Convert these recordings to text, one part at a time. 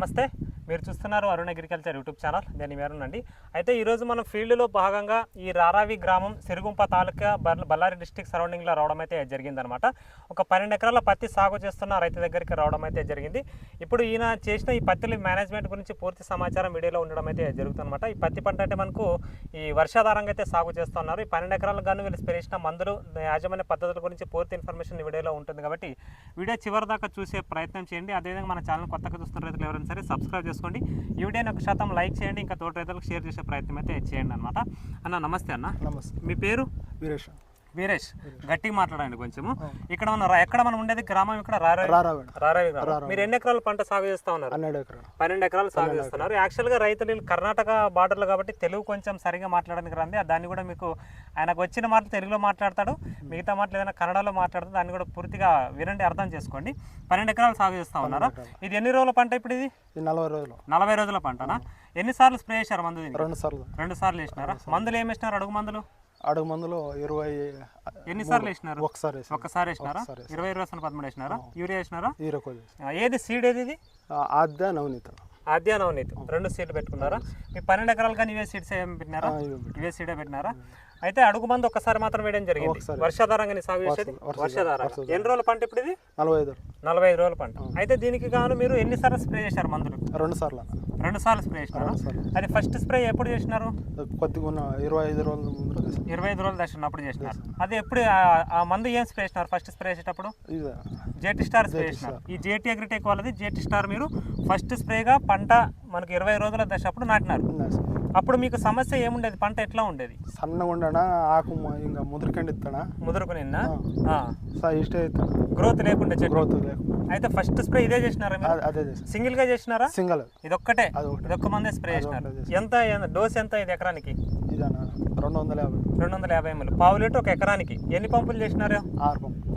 నమస్తే, మీరు చూస్తున్నారు అరుణ్ అగ్రికల్చర్ యూట్యూబ్ ఛానల్. నేను మీరునండి. అయితే ఈరోజు మనం ఫీల్డ్లో భాగంగా ఈ రారావి గ్రామం సిరుగుంప తాలూకా బళ్ళారి డిస్టిక్ సరౌండింగ్లో రావడం అయితే జరిగిందనమాట. ఒక 12 ఎకరాల పత్తి సాగు చేస్తున్న రైతు దగ్గరికి రావడం అయితే జరిగింది. ఇప్పుడు ఈయన చేసిన ఈ పత్తి మేనేజ్మెంట్ గురించి పూర్తి సమాచారం వీడియోలో ఉండడం అయితే జరుగుతుందన్నమాట. ఈ పత్తి పంట అంటే మనకు ఈ వర్షాధారంగా అయితే సాగు చేస్తున్నారు. ఈ 12 ఎకరాలకు గాను వీళ్ళు స్ప్రే చేసిన మందులు, యాజమాన్య పద్ధతుల గురించి పూర్తి ఇన్ఫర్మేషన్ ఈ వీడియోలో ఉంటుంది కాబట్టి వీడియో చివరి దాకా చూసే ప్రయత్నం చేయండి. అదేవిధంగా మన ఛానల్ కొత్తగా చూస్తున్న రైతులు ఎవరైనా సరే సబ్స్క్రైబ్ చేసుకోండి. ఈ వీడియోని 1% లైక్ చేయండి, ఇంకా తోటి రైతులకు షేర్ చేసే ప్రయత్నం అయితే చేయండి అనమాట. అన్న నమస్తే. అన్న నమస్తే. మీ పేరు? వీరేష్. గట్టిగా మాట్లాడండి కొంచెము. ఇక్కడ ఎక్కడ మనం ఉండేది గ్రామం? ఇక్కడ రారావి గ్రామం. మీరు ఎన్ని ఎకరాల పంట సాగు చేస్తా ఉన్నారు? 12 ఎకరాలు సాగు చేస్తున్నారు. యాక్చువల్గా రైతులు కర్ణాటక బార్డర్లు కాబట్టి తెలుగు కొంచెం సరిగా మాట్లాడడానికి రండి. దాన్ని కూడా మీకు ఆయనకు వచ్చిన మాటలు తెలుగులో మాట్లాడతాడు, మిగతా మాటలు ఏదైనా కన్నడలో మాట్లాడతాడు. దాన్ని కూడా పూర్తిగా వినండి, అర్థం చేసుకోండి. 12 ఎకరాలు సాగు చేస్తా ఉన్నారా? ఇది ఎన్ని రోజుల పంట? ఇప్పుడు ఇది 40 రోజుల పంటనా? ఎన్నిసార్లు స్ప్రే చేశారు మందు? 2 సార్లు వేసినారా? మందులు ఏమి వేసినారు? అడుగు మందులు 20. ఎన్నిసార్లు వేసినారు? ఒక్కసారి వేసినారా? 20-13 వేసినారా? యూరియా వేసినారా? ఏది సీడ్? ఏది ఇది? ఆద్య నవనీత్ 2 సీడ్లు పెట్టుకున్నారా? మీ 12 ఎకరాలు కానీ ఇవే సీడ్స్ ఏమి పెట్టినారా? ఇవే సీడే పెట్టినారా? అయితే అడుగు మందు ఒక్కసారి మాత్రం వేయడం జరిగింది. వర్షాధారంగా సాగు చేసేది వర్షాధారంగా. ఎన్ని రోజుల పంట ఇప్పుడు ఇది? 45 రోజుల పంట. అయితే దీనికి గాను మీరు ఎన్నిసార్లు స్ప్రే చేశారు మందులు? 2 సార్లు స్ప్రే చేసినారు. అది ఫస్ట్ స్ప్రే ఎప్పుడు చేసినారు? 25 రోజుల దశ ఉన్నప్పుడు చేసినారు. అది ఎప్పుడు ఆ మందు ఏం స్ప్రే చేసినారు ఫస్ట్ స్ప్రే చేసేటప్పుడు? జేటీ స్టార్ స్ప్రే చేసినారు. ఈ జేటీ అగ్రిటెక్ వాళ్ళది జేటీ స్టార్ మీరు ఫస్ట్ స్ప్రేగా పంట మనకు 20 రోజుల దశ అప్పుడు నాటినారు. అప్పుడు మీకు సమస్య ఏముండేది? పంట ఎట్లా ఉండేది? సన్నగా ఉండనా, ఆకు ఇంకా ముదురుకుని గ్రోత్ లేకుండా చెట్టు. అయితే ఫస్ట్ స్ప్రే ఇదే చేసినారా? సింగిల్ గా చేసినారా? ఇది ఒక్క మందే స్ప్రే చేసినారు. ఎంత డోస్ ఎంత ఇది ఎకరానికి? 250 ml. పావు లీటర్ ఒక ఎకరానికి. ఎన్ని పంపులు చేసినారు?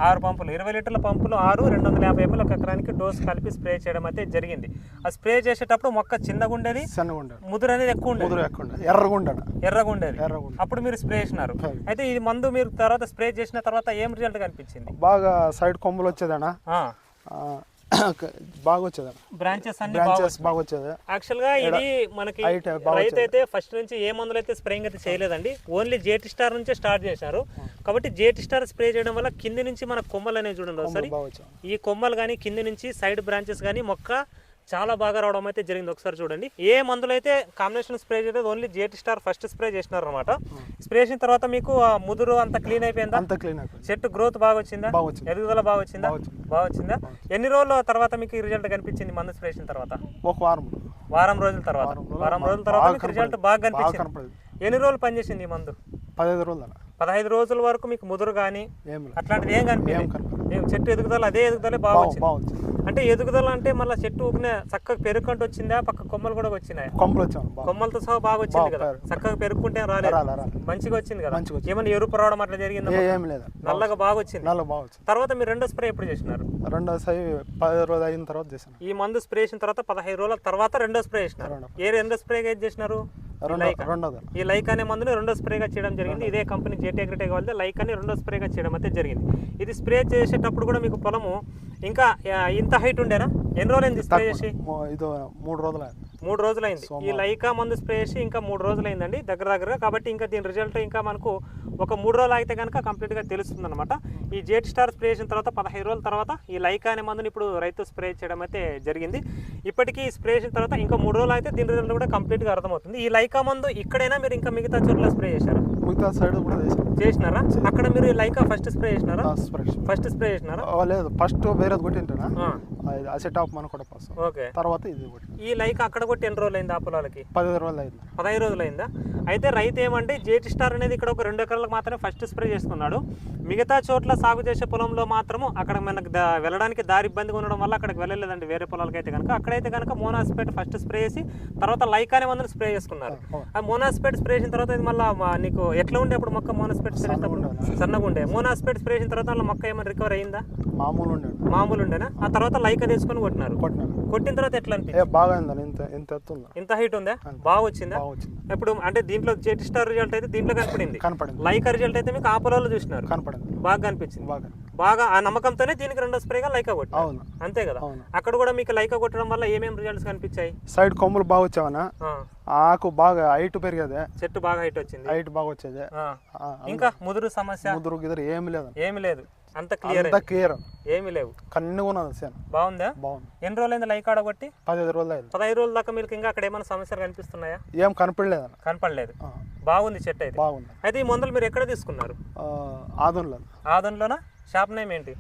6 పంపులు. 20 లీటర్ల పంపులు 6, 250 ml ఒక ఎకరానికి డోస్ కలిపి స్ప్రే చేయడం అయితే జరిగింది. ఆ స్ప్రే చేసేటప్పుడు మొక్క చిన్నగా ఉండేది, ముదురు అనేది ఎక్కువ ఉండేది, ఎర్రగా ఉండేది. అప్పుడు మీరు స్ప్రే చేసినారు. అయితే ఈ మందు మీరు తర్వాత స్ప్రే చేసిన తర్వాత ఏం రిజల్ట్ కనిపించింది? బాగా సైడ్ కొమ్మలు వచ్చేదనా, బాగా వచ్చేది, బ్రాంచెస్ అన్ని బాగా వచ్చేది. యాక్చువల్ గా ఇది మనకి రైతు అయితే ఫస్ట్ నుంచి ఏ మందులు అయితే స్ప్రేయింగ్ అయితే చేయలేదండి, ఓన్లీ జేటీ స్టార్ నుంచే స్టార్ట్ చేశారు. కాబట్టి జేటీ స్టార్ స్ప్రే చేయడం వల్ల కింది నుంచి మన కొమ్మలు అనేవి చూడండి ఒకసారి, ఈ కొమ్మలు కానీ కింది నుంచి సైడ్ బ్రాంచెస్ కానీ మొక్క చాలా బాగా రావడం అయితే జరిగింది. ఒకసారి చూడండి. ఏ మందులు అయితే కాంబినేషన్ స్ప్రే చేయలేదు, only JT star first spray చేసినారు అనమాట. స్ప్రే చేసిన తర్వాత మీకు ముదురు అంత క్లీన్ అయిపోయిందా? చెట్టు గ్రోత్ బాగా వచ్చిందా? ఎదుగుదల బాగా వచ్చిందా? ఎన్ని రోజుల తర్వాత మీకు రిజల్ట్ కనిపించింది మందు స్ప్రే చేసిన తర్వాత? వారం రోజుల తర్వాత మీకు రిజల్ట్ బాగా కనిపించింది. ఎన్ని రోజులు పనిచేసింది ఈ మందు? 15 రోజుల వరకు మీకు ముదురు కానీ అట్లాంటిది ఏం కనిపించింది? చెట్టు ఎదుగుదల అదే ఎదుగుదల బాగా వచ్చింది. అంటే ఎదుగుదల అంటే మళ్ళీ చెట్టు ఊపిన చక్కగా పెరుగుకుంటూ వచ్చిందా? పక్క కొమ్మలు కూడా వచ్చినాయి, కొమ్మలతో సహా బాగా వచ్చింది కదా? చక్కగా పెరుగుకుంటే రాలేదు, మంచిగా వచ్చింది కదా? ఏమైనా ఎరుపు రావడం అట్లా జరిగిందా? నల్లగా బాగా వచ్చింది. తర్వాత మీరు రెండో స్ప్రే ఎప్పుడు చేసినారు? 15 రోజులు అయిన తర్వాత చేశాను. ఈ మందు స్ప్రే చేసిన తర్వాత 15 రోజుల తర్వాత రెండో స్ప్రే చేసినారు. రెండో స్ప్రేగా ఏది చేసినారు? ఈ లైక్ అనే మందుని రెండో స్ప్రేగా చేయడం జరిగింది. ఇదే కంపెనీ జేటీ అగ్రిటెక్ వాళ్ళది లైక్ అని రెండో స్ప్రేగా చేయడం అయితే జరిగింది. ఇది స్ప్రే చేసేటప్పుడు కూడా మీకు పొలము ఇంకా ఇంత హైట్ ఉండేనా? ఎన్ని రోజులైంది స్ప్రే చేసి? 3 రోజులైంది. ఈ లైకా మందు స్ప్రే చేసి ఇంకా 3 రోజులైందండి దగ్గరగా. కాబట్టి ఇంకా దీని రిజల్ట్ ఇంకా మనకు ఒక 3 రోజులు అయితే కనుక కంప్లీట్గా తెలుస్తుంది అనమాట. ఈ జేటీ స్టార్ స్ప్రే చేసిన తర్వాత 15 రోజుల తర్వాత ఈ లైకా అనే మందుని ఇప్పుడు రైతు స్ప్రే చేయడం అయితే జరిగింది. ఇప్పటికీ స్ప్రే చేసిన తర్వాత ఇంకా 3 రోజులు అయితే దీని రిజల్ట్ కూడా కంప్లీట్గా అర్థమవుతుంది. ఈ లైకా మందు ఇక్కడైనా మీరు ఇంకా మిగతా చోట్ల స్ప్రే చేశారా? చేసినారా? అక్కడ మీరు లైకా ఫస్ట్ స్ప్రే చేసినారా? లేదు, ఫస్ట్ వేరే కొట్టింటా తర్వాత ఇది. ఈ లైక్ అక్కడ కొట్టి ఎన్ని రోజులు అయింది? ఆ పొలాలకి 15 రోజులు అయిందా? అయితే రైతు ఏమంటే జేటీ స్టార్ అనేది ఇక్కడ ఒక 2 ఎకరాలకు మాత్రమే ఫస్ట్ స్ప్రే చేసుకున్నాడు. మిగతా చోట్ల సాగు చేసే పొలంలో మాత్రము అక్కడ మనకు వెళ్ళడానికి దారి ఇబ్బందిగా ఉండడం వల్ల అక్కడికి వెళ్ళలేదండి వేరే పొలాలకి అయితే కనుక. అక్కడైతే కనుక మోనాస్పేట్ ఫస్ట్ స్ప్రే చేసి తర్వాత లైక్ అనే మందుని స్ప్రే చేసుకున్నారు. ఆ మోనాస్పేట్ స్ప్రే చేసిన తర్వాత ఇది మళ్ళీ నీకు ఎట్లా ఉండే అప్పుడు మొక్క? మోనాస్పేట్ స్ప్రే చేసినప్పుడు సన్నగా ఉండే. మోనాస్పేట్ స్ప్రే చేసిన తర్వాత మొక్క ఏమైనా రికవర్ అయిందా? మామూలు ఉండేనా? ఆ తర్వాత లైక్ తీసుకొని కొట్టినారు. కొట్టిన తర్వాత ఎట్లా అనిపించింది? ఇంత హైట్ ఉందా? బాగా వచ్చిందా? ఇప్పుడు అంటే దీంట్లో జేటీ స్టార్ రిజల్ట్ అయితే దీంట్లో కనపడింది. లైక్ రిజల్ట్ అయితే మీకు ఆ పొలాల్లో చూసినారు, బాగా కనిపించింది. బాగా ఆ నమ్మకంతోనే దీనికి రెండో స్ప్రేగా లైకా కొట్టి అవును అంతే కదా అవును. అక్కడ కూడా మీకు లైకా కొట్టడం వల్ల ఏమేమి రిజల్ట్స్ కనిపించాయి? సైడ్ కొమ్ములు బాగా వచ్చావనా, ఆకు బాగా హైట్ పెరిగేది, చెట్టు బాగా హైట్ వచ్చింది, హైట్ బాగా వచ్చేది. ఇంకా ముదురు సమస్య ముదురు గిదురు ఏమి లేదు, ఏమి లేదు, అంత క్లియర్, అంత క్లియర్, ఏమి లేవు, కన్నుగా ఉన్నది సేను. బాగుందా? బాగుంది. ఎన్ని రోజులైంది లైక్ ఆడబట్టి? 15 రోజులు అయింది. 15 రోజుల దాకా మీకు ఇంకా అక్కడ ఏమైనా సమస్యలు కనిపిస్తున్నాయా? ఏం కనపడలేదు, కనపడలేదు. బాగుంది చెట్టు అయితే. బాగుంది. అయితే ఈ మందులు మీరు ఎక్కడ తీసుకున్నారు? ఆదంలో. ఆదంలోనా? షాప్ నేమ్ ఏంటి?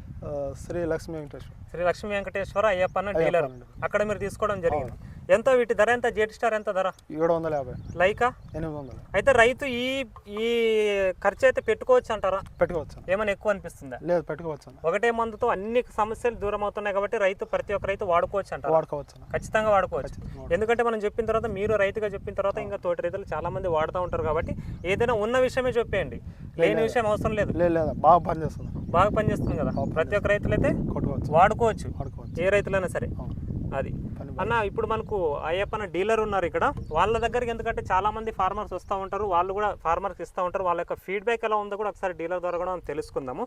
శ్రీ లక్ష్మీ వెంకటేశ్వర. శ్రీ లక్ష్మీ వెంకటేశ్వర అయ్యప్పన్న డీలర్. అక్కడ మీరు తీసుకోవడం జరిగింది. ఎంత వీటి ధర ఎంత? జెట్ స్టార్ ఎంత ధర? 750. లైకా 800. అయితే రైతు ఈ ఖర్చు అయితే పెట్టుకోవచ్చు అంటారా? పెట్టుకోవచ్చు. ఏమైనా ఎక్కువ అనిపిస్తుందా? లేదు, పెట్టుకోవచ్చు. ఒకటే మందుతో అన్ని సమస్యలు దూరం అవుతున్నాయి కాబట్టి రైతు ప్రతి ఒక్క రైతు వాడుకోవచ్చు అంటారు. వాడుకోవచ్చు, ఖచ్చితంగా వాడుకోవచ్చు. ఎందుకంటే మనం చెప్పిన తర్వాత, మీరు రైతుగా చెప్పిన తర్వాత ఇంకా తోటి రైతులు చాలా మంది వాడుతూ ఉంటారు కాబట్టి ఏదైనా ఉన్న విషయమే చెప్పేయండి, లేని విషయం అవసరం లేదు. లేదు, బాగా పనిచేస్తుంది, బాగా పనిచేస్తుంది కదా. ప్రతి ఒక్క రైతులు అయితే వాడుకోవచ్చు, ఏ రైతులైనా సరే. అది అన్న, ఇప్పుడు మనకు అయ్యప్పన డీలర్ ఉన్నారు ఇక్కడ. వాళ్ళ దగ్గరికి ఎందుకంటే చాలా మంది ఫార్మర్స్ వస్తూ ఉంటారు, వాళ్ళు కూడా ఫార్మర్స్ ఇస్తూ ఉంటారు. వాళ్ళ యొక్క ఫీడ్బ్యాక్ ఎలా ఉందో కూడా ఒకసారి డీలర్ ద్వారా కూడా మనం తెలుసుకుందాము.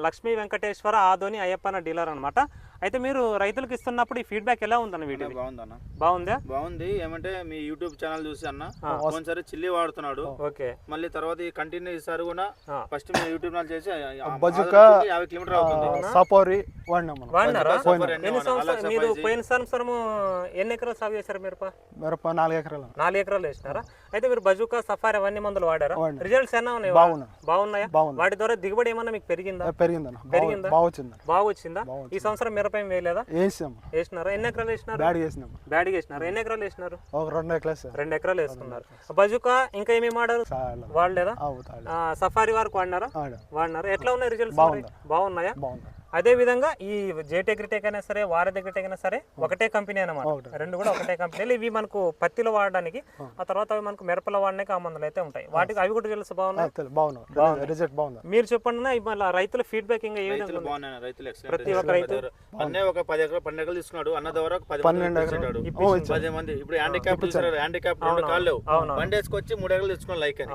లక్ష్మీ వెంకటేశ్వర ఆదోని అయ్యప్పన డీలర్ అనమాట. అయితే మీరు రైతులకు ఇస్తున్నప్పుడు ఈ ఫీడ్బ్యాక్ ఎలా ఉందన్న? వీటి బాగుందన్న, బాగుందా? బాగుంది. ఏమంటే మీ యూట్యూబ్ ఛానల్ చూసి అన్న ఒకసారి చిల్లి వాడుతున్నాడు. ఓకే. మళ్ళీ తర్వాత ఈ కంటిన్యూ ఈసారి కూడా ఫస్ట్ మీ యూట్యూబ్ ఛానల్ చేసి బజుకా 50 కిలోమీటర్ అవుతుంది. సపోరి వాడినారా? ఎన్ని సంవత్సరాలు మీరు పోయిన సంవత్సరము ఎన్ని ఎకరాలు సాగు చేశారు? మిరప 4 ఎకరాలు. 4 ఎకరాలు వేసినారా? అయితే మీరు బజుకా సఫారీ అవన్నీ మందులు వాడారా? రిజల్ట్స్ ఎలా ఉన్నాయి? బాగున్నాయా? వాటి ద్వారా దిగుబడి ఏమన్నా మీకు పెరిగిందా? పెరిగిందా? బాగా వచ్చిందా? ఈ సంవత్సరం మిరప ఏం వేయలేదా? వేసినారా? ఎన్ని ఎకరాలు వేసినారు? బ్యాడ్ వేసినారు. ఎన్ని ఎకరాలు వేసినారు? 2 ఎకరాలు వేసుకున్నారు. బజుకా ఇంకా ఏమేమి వాడారు? వాడలేదా? సఫారీ వరకు వాడినారా? ఎట్లా ఉన్నాయి రిజల్ట్స్? బాగున్నాయా? అదే విధంగా ఈ జేట్ అగ్రిటెక్ అయినా సరే, వారధి అగ్రిటెక్ అయినా సరే ఒకటే కంపెనీ అన్నమాట. రెండు కూడా ఒకటే కంపెనీలు. ఇవి మనకు పత్తిలో వాడడానికి, ఆ తర్వాత అవి మనకు మిరపలో వాడడానికి ఆ మందులు అయితే ఉంటాయి. వాటికి అవి కూడా రిజల్ట్స్ బాగున్నాయి. మీరు చెప్పండి, మళ్ళీ రైతుల ఫీడ్బ్యాక్ ఇంకా ఏ విధంగా? ప్రతి ఒక్క రైతు అన్నీ ఒక 10 ఎకరాలు 12 ఎకరాలు తీసుకున్నాడు. అన్న ద్వారా 10 మంది ఇప్పుడు హ్యాండిక్యాప్ 2 కాళ్ళు బండి వేసుకొచ్చి 3 ఎకరాలు తెచ్చుకోవాలి లైక్ అని.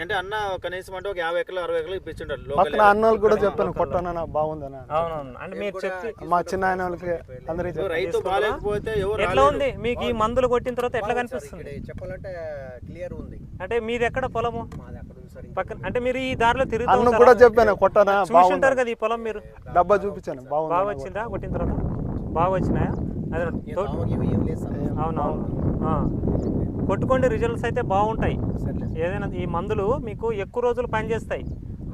అంటే అన్న కనీసం అంటే ఒక 50 ఎకరాలు 60 ఎకరాలు ఇప్పించుంటాడు. అన్నోళ్ళు కూడా చెప్పాను, కొట్టానన్నా బాగుందని. అవునవును. అంటే మీరు చెప్పి మా చిన్న ఆయన వాళ్ళకి అందరికీ రైతు బాగాలేకపోతే ఎట్లా ఉంది మీకు ఈ మందులు కొట్టిన తర్వాత ఎట్లా కనిపిస్తుంది? చెప్పాలంటే క్లియర్ ఉంది. అంటే మీది ఎక్కడ పొలము? పక్కన. అంటే మీరు ఈ దారిలో తిరుగుతూ అన్న కూడా చెప్పాను, కొట్టానా చూసుంటారు కదా ఈ పొలం. మీరు డబ్బా చూపించాను, బాగా వచ్చిందా? కొట్టిన తర్వాత బాగా వచ్చినాయా? అదే అవునవును. కొట్టుకోండి, రిజల్ట్స్ అయితే బాగుంటాయి. ఏదైనా ఈ మందులు మీకు ఎక్కువ రోజులు పనిచేస్తాయి.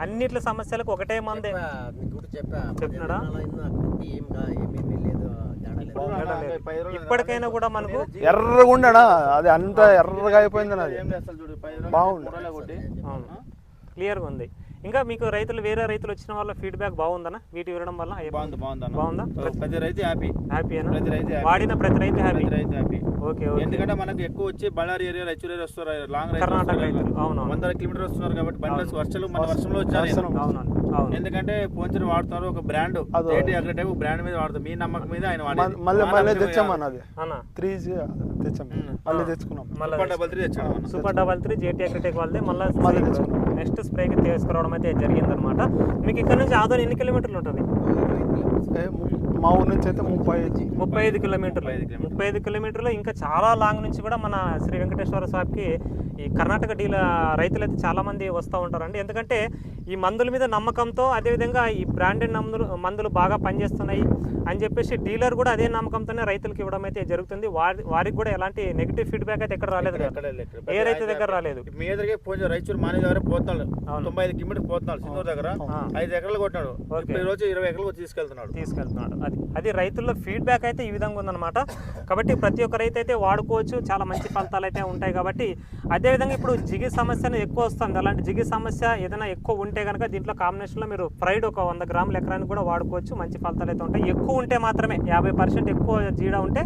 అన్నిట్ల సమస్యలకు ఒకటే మందే. చెప్పినాడా? ఇప్పటికైనా కూడా మనకు ఎర్రగా ఉండడా, అది అంతా ఎర్రగా అయిపోయింది. బాగుంది, క్లియర్గా ఉంది. ఇంకా మీకు రైతులు, వేరే రైతులు వచ్చిన వాళ్ళ ఫీడ్బ్యాక్ బాగుందనా వీటి వినడం వల్ల? బాగుందా? ప్రతి రైతు హ్యాపీనా? వాడిన ప్రతి రైతు హ్యాపీ. ఓకే. ఎందుకంటే మనకు ఎక్కువ వచ్చి బళ్ళారి ఏరియా, రాయచూరు ఏరియా వస్తారు, లాంగ్ కర్ణాటక రైతులు. అవును, 100 కిలోమీటర్ వస్తున్నారు కాబట్టి బండి వర్షాలు మన వర్షంలో వచ్చారు. ఎందుకంటే పోంచర్ వాడుతున్నారు, ఒక బ్రాండ్ అగ్రిటెక్ బ్రాండ్ మీద వాడుతారు. మీ నమ్మకం మీద ఆయన మళ్ళీ తెచ్చామన్నది 3G తెచ్చాము, మళ్ళీ తెచ్చుకున్నాం. సూపర్ 33 జేటీ అగ్రిటెక్ వాళ్ళదే మళ్ళీ నెక్స్ట్ స్ప్రేకి తీసుకురావడం అయితే జరిగిందనమాట. మీకు ఇక్కడ నుంచి ఆదోని ఎన్ని కిలోమీటర్లు ఉంటుంది? మా ఊరు నుంచి అయితే 35 కిలోమీటర్లు. 35 కిలోమీటర్లు. ఇంకా చాలా లాంగ్ నుంచి కూడా మన శ్రీ వెంకటేశ్వర స్వామికి ఈ కర్ణాటక రైతులు అయితే చాలా మంది వస్తూ ఉంటారండి. ఎందుకంటే ఈ మందుల మీద నమ్మకంతో, అదేవిధంగా ఈ బ్రాండెడ్ మందులు బాగా పనిచేస్తున్నాయి అని చెప్పేసి డీలర్ కూడా అదే నమ్మకంతోనే రైతులకు ఇవ్వడం అయితే జరుగుతుంది. వారికి కూడా ఎలాంటి నెగిటివ్ ఫీడ్బ్యాక్ అయితే ఎక్కడ రాలేదు, ఏ రైతు దగ్గర రాలేదు. మీ దగ్గర రైచూరు మానే దగ్గర పోతున్నాడు, 95 కిలోమీటర్ పోతున్నాడు. సింధూరు దగ్గర 5 ఎకరాలు కొట్టినాడు, ఈ రోజు 20 ఎకరాలు తీసుకెళ్తున్నాడు. అది రైతుల్లో ఫీడ్బ్యాక్ అయితే ఈ విధంగా ఉందన్నమాట. కాబట్టి ప్రతి ఒక్క రైతు అయితే వాడుకోవచ్చు, చాలా మంచి ఫలితాలు అయితే ఉంటాయి. కాబట్టి అదేవిధంగా ఇప్పుడు జిగి సమస్య అనేది ఎక్కువ వస్తుంది. అలాంటి జిగి సమస్య ఏదైనా ఎక్కువ ఉంటే కనుక దీంట్లో కాంబినేషన్లో మీరు ఫ్రైడ్ ఒక 100 గ్రాముల ఎకరానికి కూడా వాడుకోవచ్చు, మంచి ఫలితాలు అయితే ఉంటాయి. ఎక్కువ ఉంటే మాత్రమే 50% ఎక్కువ జీడ ఉంటే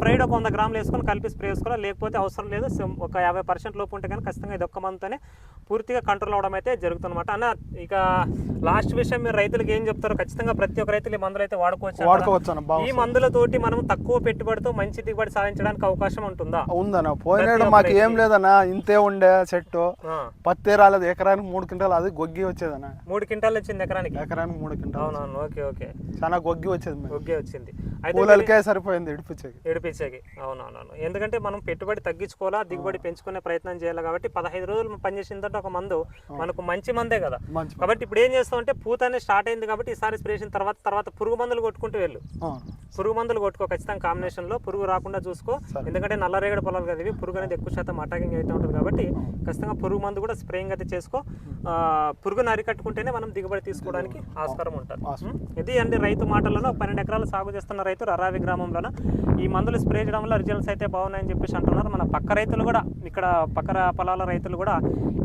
ఫ్రైడ్ ఒక 100 గ్రాములు వేసుకొని కలిపి స్ప్రే చేసుకోవాలి. లేకపోతే అవసరం లేదు, ఒక 50% లోపు ఉంటే కానీ ఖచ్చితంగా ఇది ఒక్క మందుతోనే పూర్తిగా కంట్రోల్ అవడం అయితే జరుగుతుందన్నమాట. అన్న ఇక లాస్ట్ విషయం మీరు రైతులకు ఏం చెప్తారు? ఖచ్చితంగా ప్రతి ఒక్క రైతులు ఈ మందులు అయితే వాడుకోవచ్చు. ఈ మందులతోటి మనం తక్కువ పెట్టుబడితో మంచి దిగుబడి సాధించడానికి అవకాశం ఉంటుందా? ఉందన్న. పోయినాడు మాకు ఏం లేదన్నా, ఇంతే ఉండే చెట్టు, పత్తి రాలేదు, ఎకరానికి 3 క్వింటాలు అది గొగ్గి వచ్చేదన్న. 3 క్వింటాలు వచ్చింది ఎకరానికి? ఎకరానికి 3 క్వింటాలు. అవునవును, ఓకే ఓకే, చాలా గొగ్గి వచ్చేది. గొగ్గి వచ్చింది, కూలలకే సరిపోయింది ఎడిపించేకి. అవునవును, ఎందుకంటే మనం పెట్టుబడి తగ్గించుకోవాలా, దిగుబడి పెంచుకునే ప్రయత్నం చేయాలి. కాబట్టి 15 రోజులు పనిచేసిందంటే ఒక మందు మనకు మంచి మందే కదా. కాబట్టి ఇప్పుడు ఏం చేస్తామంటే పూత అనేది స్టార్ట్ అయింది కాబట్టి ఈసారి స్ప్రే చేసిన తర్వాత పురుగు మందులు కొట్టుకుంటూ వెళ్ళు. పురుగు మందులు కొట్టుకో ఖచ్చితంగా, కాంబినేషన్ లో పురుగు రాకుండా చూసుకో. ఎందుకంటే నల్లరేగడి పొలాలు కదా ఇవి, పురుగు అనేది ఎక్కువ శాతం అటాకింగ్ అయితే ఉంటుంది కాబట్టి ఖచ్చితంగా పురుగు మందు కూడా స్ప్రేయింగ్ అయితే చేసుకో. పురుగును అరికట్టుకుంటేనే మనం దిగుబడి తీసుకోవడానికి ఆస్కారం ఉంటుంది. ఇది అండి రైతు మాటలను. 12 ఎకరాలు సాగు చేస్తున్న రైతు రారావి గ్రామంలోన ఈ మందులు స్ప్రే చేయడం వల్ల రిజల్ట్స్ అయితే బాగున్నాయని చెప్పేసి అంటున్నారు. మన పక్క రైతులు కూడా, ఇక్కడ పక్క పొలాల రైతులు కూడా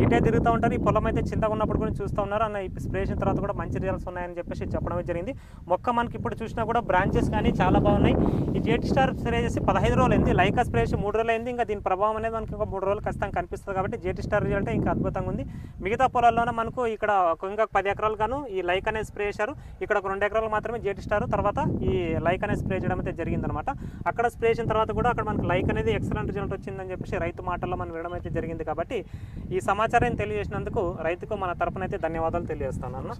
ఇటే తిరుగుతూ ఉంటారు. ఈ పొలం అయితే చింతగా ఉన్నప్పుడు కూడా చూస్తూ ఉన్నారు. అన్న ఈ స్ప్రే చేసిన తర్వాత కూడా మంచి రిజల్ట్స్ ఉన్నాయని చెప్పేసి చెప్పడం జరిగింది. మొక్క మనకి ఇప్పుడు చూసినా కూడా బ్రాంచెస్ కానీ చాలా బాగున్నాయి. ఈ జేటీ స్టార్ స్ప్రే చేసి 15 రోజులు అయింది, లైకా స్ప్రే చేసి 3 రోజులు అయింది. ఇంకా దీని ప్రభావం అనేది మనకి ఇంకా 3 రోజులు ఖచ్చితంగా కనిపిస్తుంది. కాబట్టి జేటీ స్టార్ రిజల్ట్ ఇంకా అద్భుతంగా ఉంది. మిగతా పొలాల్లోనే మనకు ఇక్కడ ఇంకా 10 ఎకరాలు గాను ఈ లైక్ అనేది స్ప్రే చేశారు. ఇక్కడ ఒక 2 ఎకరాలు మాత్రమే జేటీ స్టార్, తర్వాత ఈ లైక్ అనేది స్ప్రే చేయడం అయితే జరిగిందనమాట. అక్కడ స్ప్రే చేసిన తర్వాత కూడా అక్కడ మనకు లైక్ అనేది ఎక్సలెంట్ రిజల్ట్ వచ్చిందని చెప్పేసి రైతు మాటల్లో మనం వినడం అయితే జరిగింది. కాబట్టి ఈ సమాచారాన్ని తెలియజేసినందుకు రైతుకు మన తరపున అయితే ధన్యవాదాలు తెలియజేస్తాను అన్న.